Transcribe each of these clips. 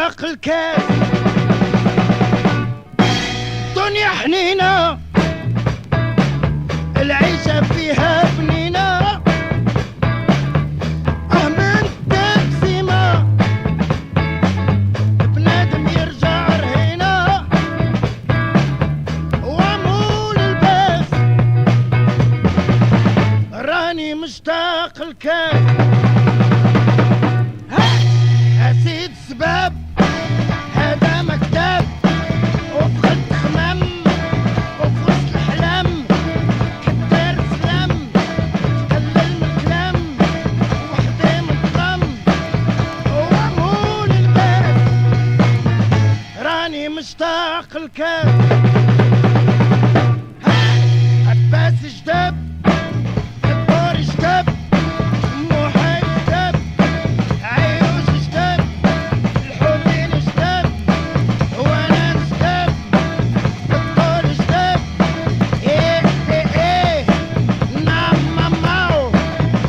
مشتاق الكاس دنيا حنينة العيشة فيها بنينة من تقسيمة بنادم يرجع رهينة وعمول الباس راني مشتاق الكاس أسيد سباب هذا مكتب وفقد خمام وفي وسط الحلام كدار سلام تقلل من الكلام وحدي من الطم وعمول الباس راني مشتاق الكاس عباس جداب الدور جداب موحي جداب عيوش جداب الحوتين جداب وانا جداب الدور جداب ايه ايه ايه نعم ماماو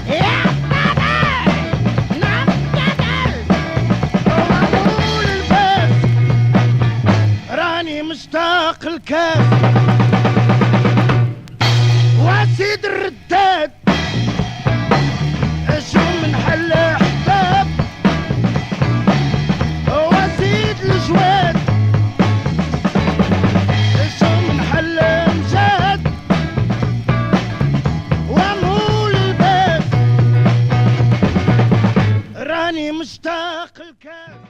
يا بابا نعم بابا وعمول الباس راني مشتاق الكاس واسيد الرداد شو من حل حباب واسيد الجواد شو من حل مجاد وعمول الباب راني مشتاق الكاس